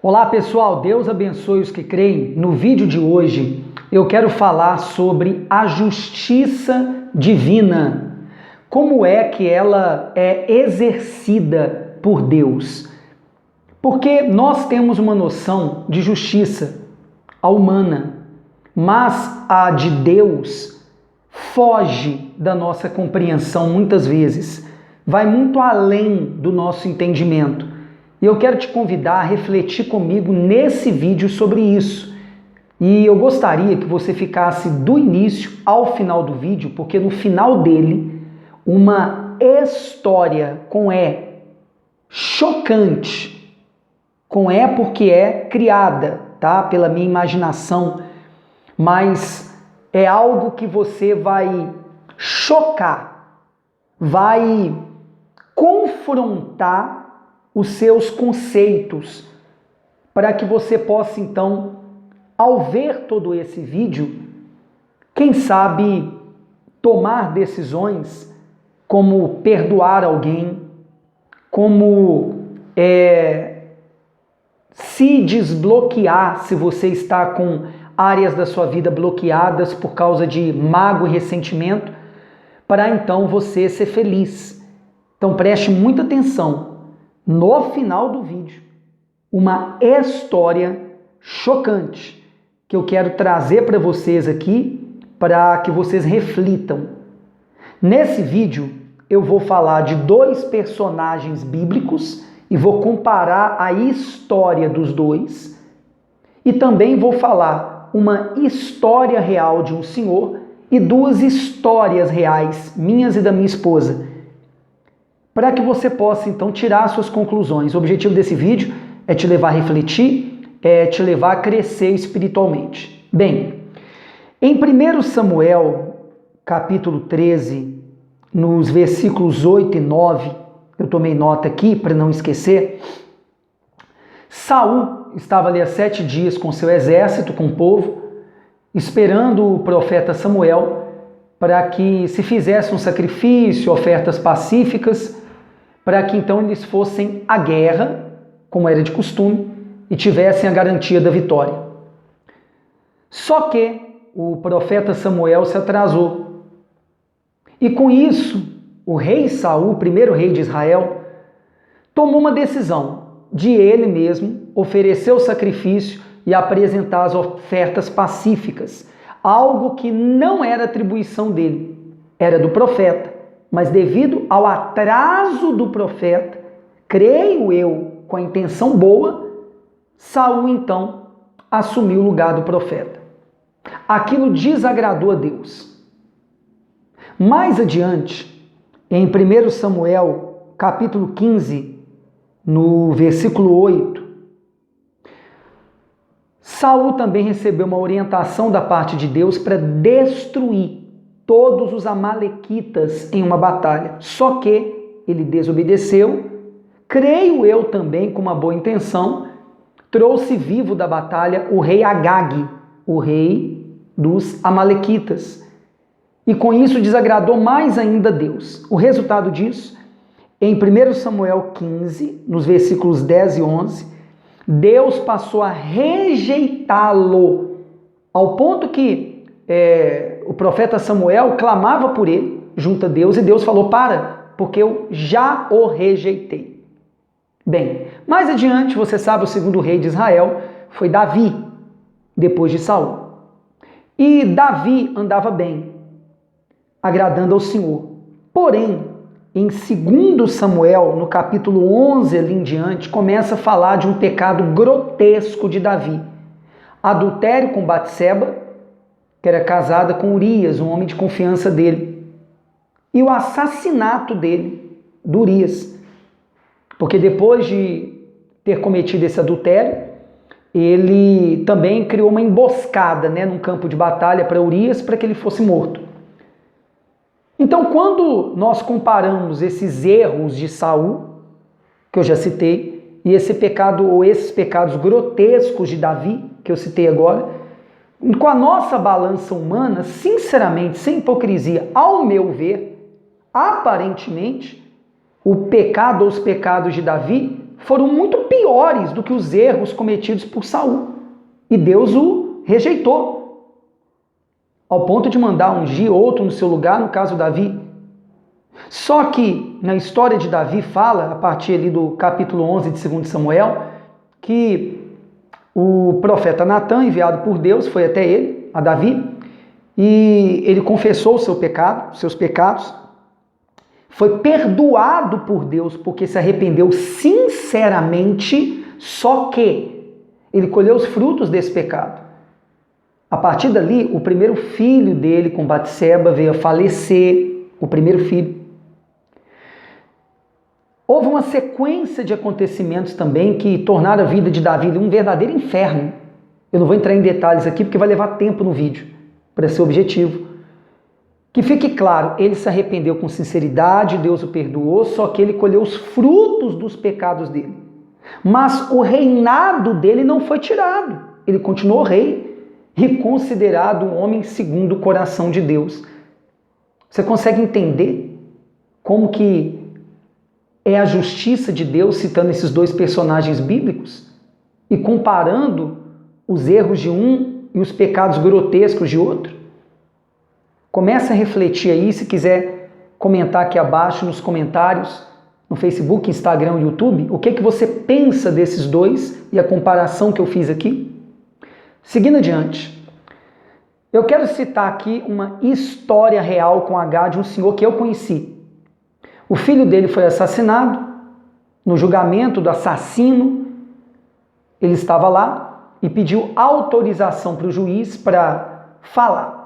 Olá pessoal, Deus abençoe os que creem. No vídeo de hoje eu quero falar sobre a justiça divina. Como é que ela é exercida por Deus? Porque nós temos uma noção de justiça, a humana, mas a de Deus foge da nossa compreensão muitas vezes, vai muito além do nosso entendimento. E eu quero te convidar a refletir comigo nesse vídeo sobre isso. E eu gostaria que você ficasse do início ao final do vídeo, porque no final dele, uma história com E chocante, com E porque é criada, tá? Pela minha imaginação, mas é algo que você vai chocar, vai confrontar os seus conceitos, para que você possa então, ao ver todo esse vídeo, quem sabe tomar decisões como perdoar alguém, como se desbloquear se você está com áreas da sua vida bloqueadas por causa de mágoa e ressentimento, para então você ser feliz. Então preste muita atenção. No final do vídeo, uma história chocante que eu quero trazer para vocês aqui, para que vocês reflitam. Nesse vídeo, eu vou falar de dois personagens bíblicos e vou comparar a história dos dois. E também vou falar uma história real de um senhor e duas histórias reais, minhas e da minha esposa, para que você possa então tirar suas conclusões. O objetivo desse vídeo é te levar a refletir, é te levar a crescer espiritualmente. Bem, em 1 Samuel, capítulo 13, nos versículos 8 e 9, eu tomei nota aqui para não esquecer, Saul estava ali há 7 dias com seu exército, com o povo, esperando o profeta Samuel para que se fizesse um sacrifício, ofertas pacíficas, para que então eles fossem à guerra, como era de costume, e tivessem a garantia da vitória. Só que o profeta Samuel se atrasou. E com isso, o rei Saul, o primeiro rei de Israel, tomou uma decisão de ele mesmo oferecer o sacrifício e apresentar as ofertas pacíficas, algo que não era atribuição dele, era do profeta. Mas devido ao atraso do profeta, creio eu, com a intenção boa, Saul então assumiu o lugar do profeta. Aquilo desagradou a Deus. Mais adiante, em 1 Samuel, capítulo 15, no versículo 8, Saul também recebeu uma orientação da parte de Deus para destruir todos os amalequitas em uma batalha. Só que ele desobedeceu, creio eu também com uma boa intenção, trouxe vivo da batalha o rei Agag, o rei dos amalequitas. E com isso desagradou mais ainda Deus. O resultado disso, em 1 Samuel 15, nos versículos 10 e 11, Deus passou a rejeitá-lo, ao ponto que o profeta Samuel clamava por ele junto a Deus e Deus falou: para, porque eu já o rejeitei. Bem, mais adiante, você sabe, o segundo rei de Israel foi Davi, depois de Saul. E Davi andava bem, agradando ao Senhor. Porém, em 2 Samuel, no capítulo 11 ali em diante, começa a falar de um pecado grotesco de Davi. Adultério com Batseba, que era casada com Urias, um homem de confiança dele. E o assassinato dele, do Urias. Porque depois de ter cometido esse adultério, ele também criou uma emboscada, num campo de batalha para Urias, para que ele fosse morto. Então, quando nós comparamos esses erros de Saul, que eu já citei, e esse pecado ou esses pecados grotescos de Davi, que eu citei agora, com a nossa balança humana, sinceramente, sem hipocrisia, ao meu ver, aparentemente, o pecado ou os pecados de Davi foram muito piores do que os erros cometidos por Saul. E Deus o rejeitou, ao ponto de mandar ungir outro no seu lugar, no caso Davi. Só que na história de Davi fala, a partir ali do capítulo 11 de 2 Samuel, que o profeta Natã, enviado por Deus, foi até ele, a Davi, e ele confessou o seu pecado, seus pecados, foi perdoado por Deus porque se arrependeu sinceramente, só que ele colheu os frutos desse pecado. A partir dali, o primeiro filho dele com Batseba veio a falecer, o primeiro filho. Houve uma sequência de acontecimentos também que tornaram a vida de Davi um verdadeiro inferno. Eu não vou entrar em detalhes aqui porque vai levar tempo no vídeo, para ser objetivo. Que fique claro, ele se arrependeu com sinceridade, Deus o perdoou, só que ele colheu os frutos dos pecados dele. Mas o reinado dele não foi tirado. Ele continuou rei e considerado um homem segundo o coração de Deus. Você consegue entender como que é a justiça de Deus citando esses dois personagens bíblicos e comparando os erros de um e os pecados grotescos de outro? Comece a refletir aí, se quiser comentar aqui abaixo nos comentários, no Facebook, Instagram e YouTube, o que você pensa desses dois e a comparação que eu fiz aqui. Seguindo adiante, eu quero citar aqui uma história real com H de um senhor que eu conheci. O filho dele foi assassinado, no julgamento do assassino, ele estava lá e pediu autorização para o juiz para falar.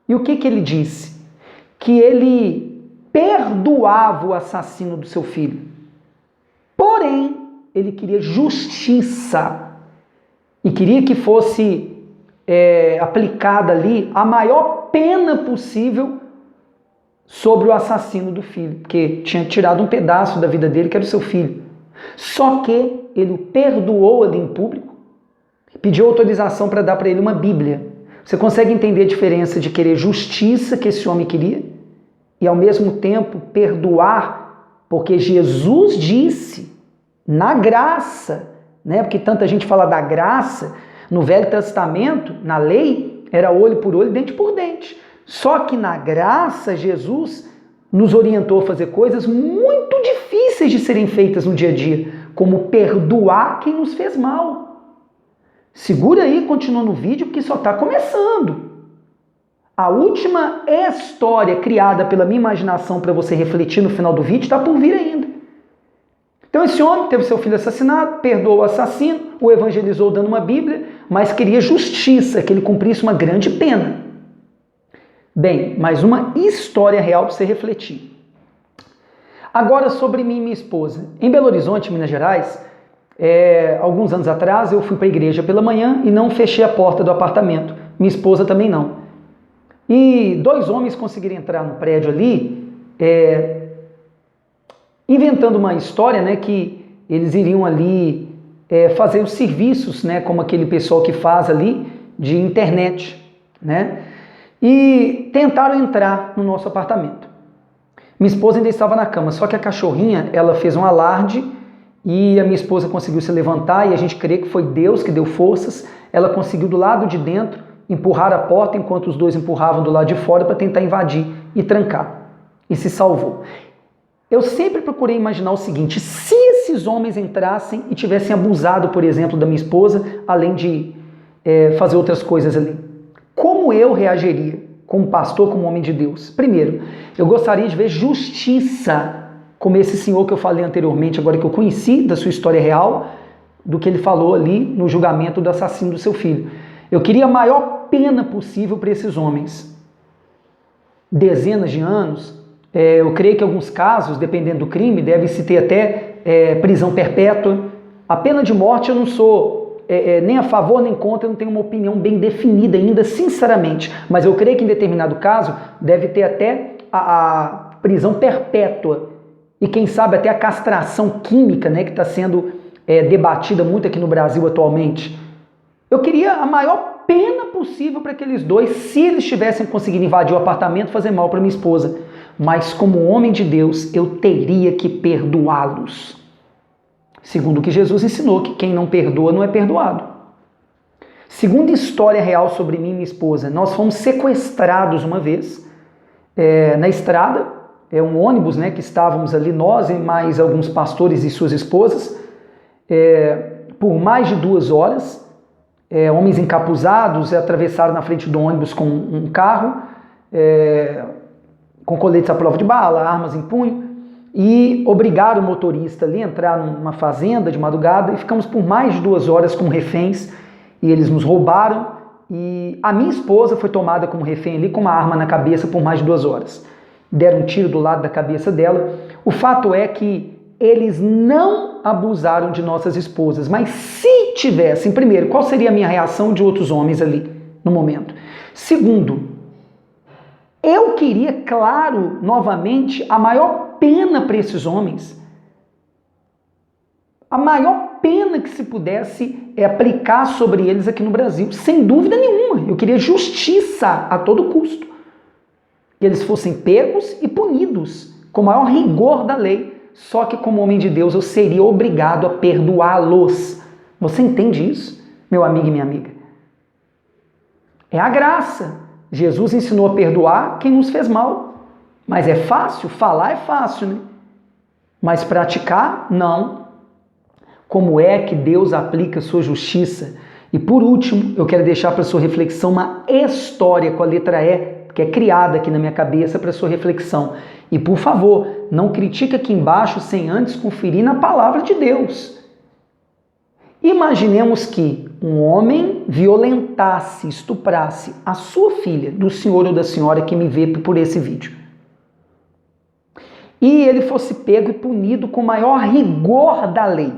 E o que ele disse? Que ele perdoava o assassino do seu filho. Porém, ele queria justiça e queria que fosse aplicada ali a maior pena possível sobre o assassino do filho, porque tinha tirado um pedaço da vida dele, que era o seu filho. Só que ele o perdoou ali em público, pediu autorização para dar para ele uma Bíblia. Você consegue entender a diferença de querer justiça que esse homem queria e ao mesmo tempo perdoar, porque Jesus disse na graça, né? Porque tanta gente fala da graça, no Velho Testamento, na lei, era olho por olho, dente por dente. Só que na graça, Jesus nos orientou a fazer coisas muito difíceis de serem feitas no dia a dia, como perdoar quem nos fez mal. Segura aí, continua no vídeo, porque só está começando. A última história criada pela minha imaginação para você refletir no final do vídeo está por vir ainda. Então esse homem teve seu filho assassinado, perdoou o assassino, o evangelizou dando uma Bíblia, mas queria justiça, que ele cumprisse uma grande pena. Bem, mais uma história real para você refletir. Agora sobre mim e minha esposa. Em Belo Horizonte, Minas Gerais, alguns anos atrás eu fui para a igreja pela manhã e não fechei a porta do apartamento. Minha esposa também não. E dois homens conseguiram entrar no prédio ali, inventando uma história, né, que eles iriam ali fazer os serviços, né, como aquele pessoal que faz ali de internet, né? E tentaram entrar no nosso apartamento. Minha esposa ainda estava na cama, só que a cachorrinha, ela fez um alarde e a minha esposa conseguiu se levantar e a gente crê que foi Deus que deu forças. Ela conseguiu do lado de dentro empurrar a porta enquanto os dois empurravam do lado de fora para tentar invadir e trancar. E se salvou. Eu sempre procurei imaginar o seguinte: se esses homens entrassem e tivessem abusado, por exemplo, da minha esposa, além de fazer outras coisas ali, como eu reagiria como pastor, como homem de Deus? Primeiro, eu gostaria de ver justiça, como esse senhor que eu falei anteriormente, agora que eu conheci da sua história real, do que ele falou ali no julgamento do assassino do seu filho. Eu queria a maior pena possível para esses homens. Dezenas de anos, eu creio que em alguns casos, dependendo do crime, deve-se ter até prisão perpétua. A pena de morte eu não sou nem a favor nem contra, eu não tenho uma opinião bem definida ainda, sinceramente. Mas eu creio que em determinado caso deve ter até a prisão perpétua. E quem sabe até a castração química, né, que está sendo debatida muito aqui no Brasil atualmente. Eu queria a maior pena possível para aqueles dois, se eles tivessem conseguido invadir o apartamento e fazer mal para minha esposa. Mas como homem de Deus, eu teria que perdoá-los. segundo o que Jesus ensinou, que quem não perdoa não é perdoado. Segunda história real sobre mim e minha esposa, nós fomos sequestrados uma vez na estrada, um ônibus, né, que estávamos ali, nós e mais alguns pastores e suas esposas, por mais de 2 horas, homens encapuzados atravessaram na frente do ônibus com um carro, com coletes à prova de bala, armas em punho, e obrigaram o motorista ali a entrar numa fazenda de madrugada, e ficamos por mais de 2 horas como reféns, e eles nos roubaram, e a minha esposa foi tomada como refém ali com uma arma na cabeça por mais de 2 horas. Deram um tiro do lado da cabeça dela. O fato é que eles não abusaram de nossas esposas, mas se tivessem, primeiro, qual seria a minha reação de outros homens ali no momento? Segundo, eu queria, claro, novamente, a maior pena para esses homens. A maior pena que se pudesse aplicar sobre eles aqui no Brasil, sem dúvida nenhuma. Eu queria justiça a todo custo. Que eles fossem pegos e punidos com o maior rigor da lei. Só que como homem de Deus eu seria obrigado a perdoá-los. Você entende isso, meu amigo e minha amiga? É a graça. Jesus ensinou a perdoar quem nos fez mal. Mas é fácil? Falar é fácil, né? Mas praticar, não. Como é que Deus aplica a sua justiça? E por último, eu quero deixar para sua reflexão uma história com a letra E, que é criada aqui na minha cabeça para sua reflexão. E por favor, não critique aqui embaixo sem antes conferir na palavra de Deus. Imaginemos que um homem violentasse, estuprasse a sua filha, do senhor ou da senhora que me vê por esse vídeo. E ele fosse pego e punido com o maior rigor da lei.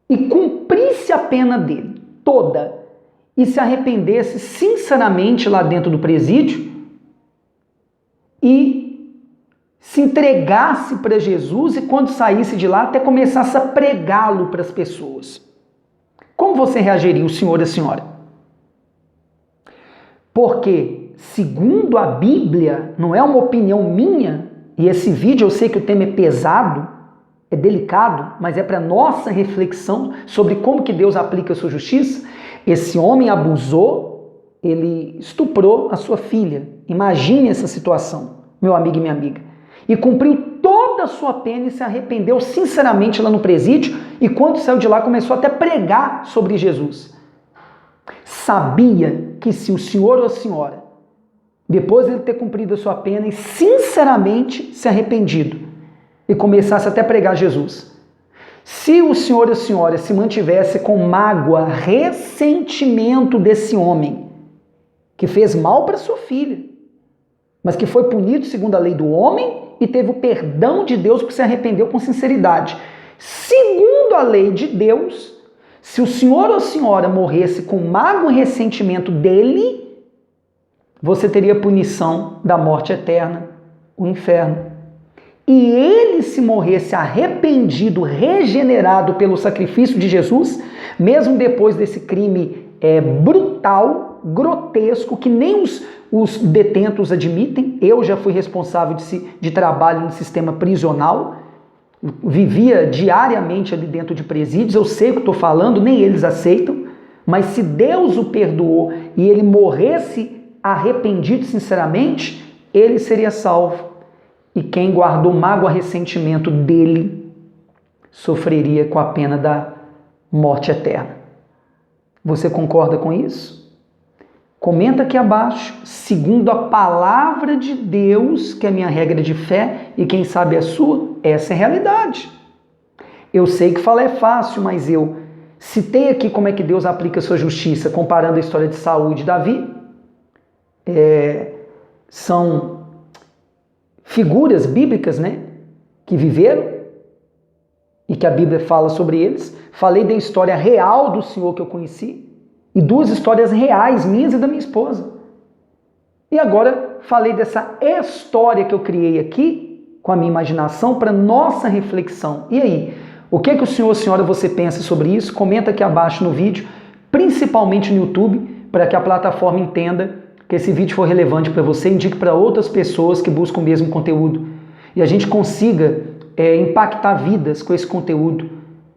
E cumprisse a pena dele, toda, e se arrependesse sinceramente lá dentro do presídio e se entregasse para Jesus e quando saísse de lá até começasse a pregá-lo para as pessoas. Como você reagiria, o senhor e a senhora? Porque, segundo a Bíblia, não é uma opinião minha, e esse vídeo eu sei que o tema é pesado, é delicado, mas é para nossa reflexão sobre como que Deus aplica a sua justiça. Esse homem abusou, ele estuprou a sua filha. Imagine essa situação, meu amigo e minha amiga. E cumpriu toda a sua pena e se arrependeu sinceramente lá no presídio e quando saiu de lá começou até a pregar sobre Jesus. Sabia que se o senhor ou a senhora, depois de ele ter cumprido a sua pena e sinceramente se arrependido, e começasse até a pregar Jesus. Se o senhor e a senhora se mantivesse com mágoa, ressentimento desse homem, que fez mal para sua filha, mas que foi punido segundo a lei do homem e teve o perdão de Deus porque se arrependeu com sinceridade. Segundo a lei de Deus, se o senhor ou a senhora morresse com mágoa e ressentimento dele, você teria a punição da morte eterna, o inferno. E ele se morresse arrependido, regenerado pelo sacrifício de Jesus, mesmo depois desse crime brutal, grotesco, que nem os detentos admitem. Eu já fui responsável de trabalho no sistema prisional, vivia diariamente ali dentro de presídios, eu sei o que estou falando, nem eles aceitam, mas se Deus o perdoou e ele morresse arrependido sinceramente, ele seria salvo. E quem guardou mágoa e ressentimento dele sofreria com a pena da morte eterna. Você concorda com isso? Comenta aqui abaixo, segundo a palavra de Deus, que é a minha regra de fé, e quem sabe a sua, essa é a realidade. Eu sei que falar é fácil, mas eu citei aqui como é que Deus aplica a sua justiça, comparando a história de Saul e de Davi. São figuras bíblicas, né, que viveram e que a Bíblia fala sobre eles. Falei da história real do Senhor que eu conheci e 2 histórias reais, minhas e da minha esposa. E agora falei dessa história que eu criei aqui com a minha imaginação para nossa reflexão. E aí, o que o senhor ou senhora você pensa sobre isso? Comenta aqui abaixo no vídeo, principalmente no YouTube, para que a plataforma entenda que esse vídeo for relevante para você, indique para outras pessoas que buscam o mesmo conteúdo e a gente consiga impactar vidas com esse conteúdo,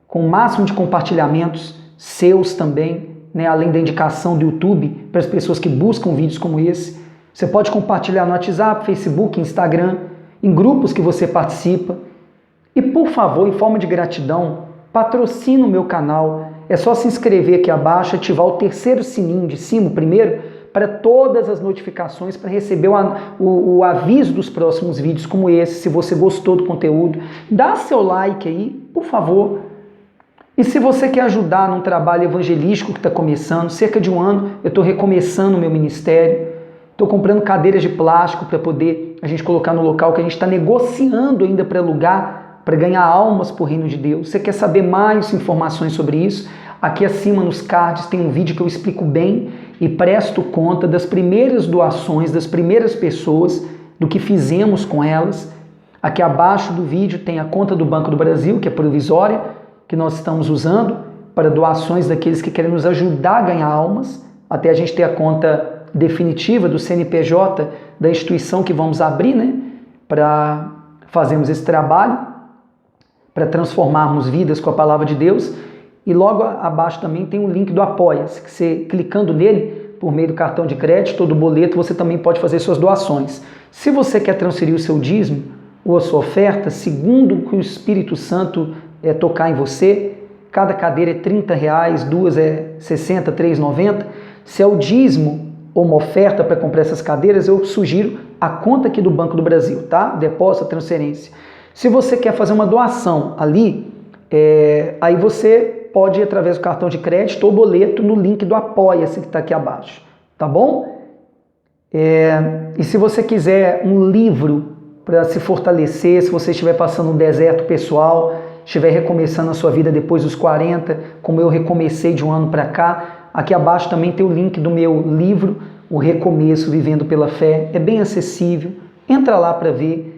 com o máximo de compartilhamentos, seus também, né, além da indicação do YouTube para as pessoas que buscam vídeos como esse. Você pode compartilhar no WhatsApp, Facebook, Instagram, em grupos que você participa. E por favor, em forma de gratidão, patrocina o meu canal. É só se inscrever aqui abaixo, ativar o 3º sininho de cima, o primeiro, para todas as notificações, para receber o aviso dos próximos vídeos como esse, se você gostou do conteúdo. Dá seu like aí, por favor. E se você quer ajudar num trabalho evangelístico que está começando, cerca de um ano eu estou recomeçando o meu ministério, estou comprando cadeiras de plástico para poder a gente colocar no local que a gente está negociando ainda para alugar, para ganhar almas para o reino de Deus. Você quer saber mais informações sobre isso? Aqui acima nos cards tem um vídeo que eu explico bem e presto conta das primeiras doações, das primeiras pessoas, do que fizemos com elas. Aqui abaixo do vídeo tem a conta do Banco do Brasil, que é provisória, que nós estamos usando para doações daqueles que querem nos ajudar a ganhar almas, até a gente ter a conta definitiva do CNPJ da instituição que vamos abrir, né, para fazermos esse trabalho, para transformarmos vidas com a palavra de Deus. E logo abaixo também tem um link do Apoia-se, que você clicando nele, por meio do cartão de crédito ou do boleto, você também pode fazer suas doações. Se você quer transferir o seu dízimo ou a sua oferta, segundo o que o Espírito Santo tocar em você, cada cadeira é R$30, 2 é 60, 3,90. Se é o dízimo ou uma oferta para comprar essas cadeiras, eu sugiro a conta aqui do Banco do Brasil, tá? Depósito, transferência. Se você quer fazer uma doação ali, aí você pode ir através do cartão de crédito ou boleto no link do Apoia-se que está aqui abaixo, tá bom? E se você quiser um livro para se fortalecer, se você estiver passando um deserto pessoal, estiver recomeçando a sua vida depois dos 40, como eu recomecei de um ano para cá, aqui abaixo também tem o link do meu livro, O Recomeço, Vivendo pela Fé. É bem acessível, entra lá para ver.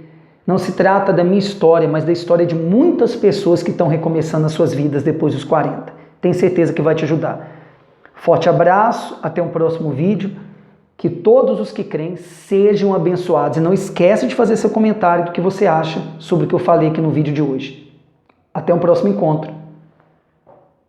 Não se trata da minha história, mas da história de muitas pessoas que estão recomeçando as suas vidas depois dos 40. Tenho certeza que vai te ajudar. Forte abraço, até um próximo vídeo. Que todos os que creem sejam abençoados. E não esquece de fazer seu comentário do que você acha sobre o que eu falei aqui no vídeo de hoje. Até um próximo encontro.